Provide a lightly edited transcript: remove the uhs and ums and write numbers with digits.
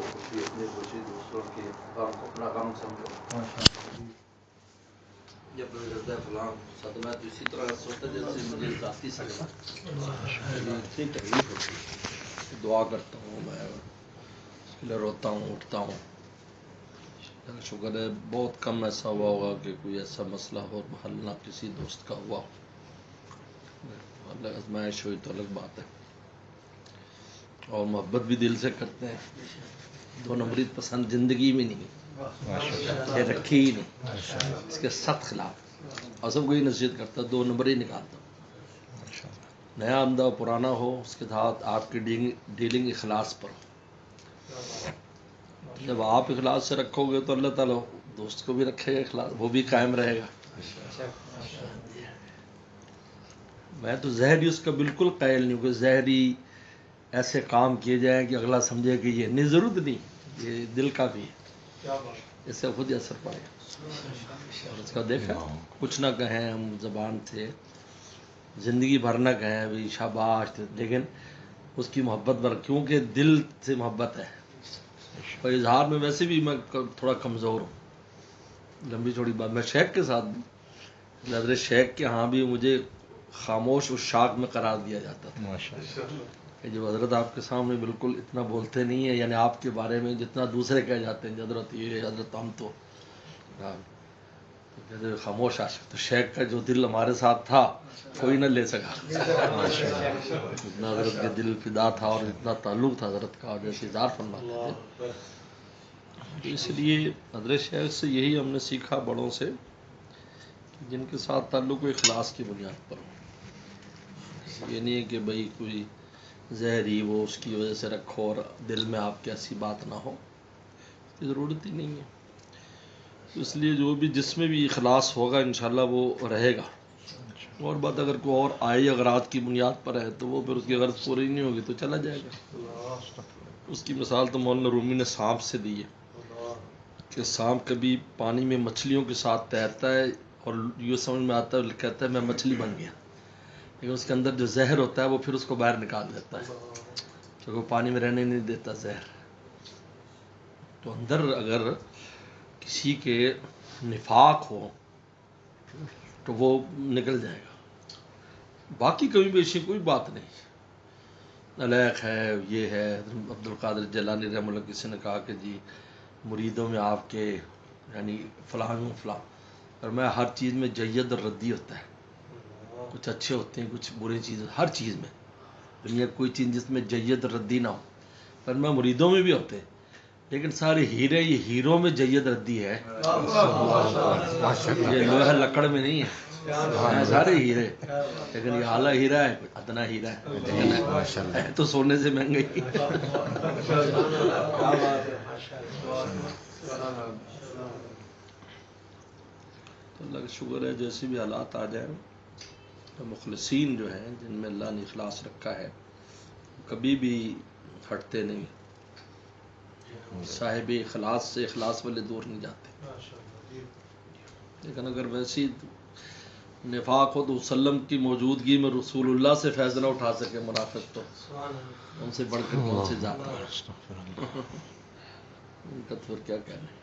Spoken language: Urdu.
خوشی اپنی خوشی، دوسروں کے غم کو اپنا غم سمجھو. جب میں کرتا ہے فلاں صدمہ تو اسی طرح سوچتا جیسے مجھے ذاتی صدمہ اتنی تکلیف ہوتی ہے. دعا کرتا ہوں میں، اس کے لیے روتا ہوں، اٹھتا ہوں. شکر ہے بہت کم ایسا ہوا ہوگا کہ کوئی ایسا مسئلہ ہو حل نہ کسی دوست کا ہوا ہو. اللہ آزمائش ہوئی تو الگ بات ہے، اور محبت بھی دل سے کرتے ہیں. دو نمبری پسند زندگی میں نہیں یہ رکھی ہی نہیں، اس کے سخت خلاف. اور سب کو ہی نصیحت کرتا، دو نمبر ہی نکالتا. نیا آمدہ پرانا ہو، اس کے ساتھ آپ کی ڈیلنگ اخلاص پر ہو. جب آپ اخلاص سے رکھو گے تو اللہ تعالیٰ دوست کو بھی رکھے گا اخلاص، وہ بھی قائم رہے گا. میں تو زہری اس کا بالکل قائل نہیں ہوں کہ زہری ایسے کام کیے جائیں کہ اگلا سمجھے کہ یہ نہیں، ضرورت نہیں، یہ دل کا بھی ہے، اس سے خود ہی اثر پڑے گا. اور اس کا دیکھا کچھ نہ کہیں ہم زبان سے، زندگی بھر نہ کہیں بھی شاباش، لیکن اس کی محبت بھر، کیونکہ دل سے محبت ہے. اور اظہار میں ویسے بھی میں تھوڑا کمزور ہوں. لمبی چوڑی بات، میں شیخ کے ساتھ بھی، حضرت شیخ کے ہاں بھی مجھے خاموش اور شاک میں قرار دیا جاتا تھا. کہ جو حضرت آپ کے سامنے بالکل اتنا بولتے نہیں ہیں، یعنی آپ کے بارے میں جتنا دوسرے کہہ جاتے ہیں حضرت یہ حضرت ہم تو خاموش عاشق. تو شیخ کا جو دل ہمارے ساتھ تھا کوئی نہ لے سکا. اتنا حضرت کے دل فدا تھا اور اتنا تعلق تھا حضرت کا، جیسے اظہار فرماتے تھے. تو اس لیے حضرت شیخ سے یہی ہم نے سیکھا بڑوں سے، جن کے ساتھ تعلق و اخلاص کی بنیاد پر ہو. یہ نہیں ہے کہ بھئی کوئی زہری وہ اس کی وجہ سے رکھو اور دل میں آپ کی ایسی بات نہ ہو، ضرورت ہی نہیں ہے. اس لیے جو بھی جس میں بھی اخلاص ہوگا انشاءاللہ وہ رہے گا. اور بات اگر کوئی اور آئی اغراض کی بنیاد پر ہے تو وہ پھر اس کی غرض پوری نہیں ہوگی تو چلا جائے گا. اس کی مثال تو مولانا رومی نے سانپ سے دی ہے کہ سانپ کبھی پانی میں مچھلیوں کے ساتھ تیرتا ہے اور یہ سمجھ میں آتا ہے، کہتا ہے میں مچھلی بن گیا، لیکن اس کے اندر جو زہر ہوتا ہے وہ پھر اس کو باہر نکال دیتا ہے، کیونکہ وہ پانی میں رہنے نہیں دیتا زہر. تو اندر اگر کسی کے نفاق ہو تو وہ نکل جائے گا. باقی کمی بیشی کوئی بات نہیں، علیق ہے یہ ہے. عبد القادر جیلانی رحمہ اللہ کسی نے کہا کہ جی مریدوں میں آپ کے یعنی فلاں فلاں، اور میں ہر چیز میں جید اور ردی ہوتا ہے. کچھ اچھے ہوتے ہیں، کچھ بری چیز، ہر چیز میں دنیا کوئی چیز جس میں جید اور ردی نہ ہو. پر میں مریدوں میں بھی ہوتے ہیں، لیکن سارے ہیرے یہ ہیروں میں جید ردی ہے، یہ لوہا لکڑ میں نہیں ہے. سارے ہیرے، لیکن یہ اعلیٰ ہیرا ہے، ادنا ہیرا ہے، ہے تو سونے سے مہنگا ہی. اللہ کا شکر ہے جیسے بھی حالات آ جائیں، مخلصین جو ہیں جن میں اللہ نے اخلاص رکھا ہے کبھی بھی ہٹتے نہیں. صاحب اخلاص سے اخلاص والے دور نہیں جاتے. لیکن اگر ویسی نفاق ہو تو وسلم کی موجودگی میں رسول اللہ سے فیض نہ اٹھا سکے منافق، تو ان سے بڑھ کر کون سے ذات ہے ان کا تو پھر کیا کہنا ہے.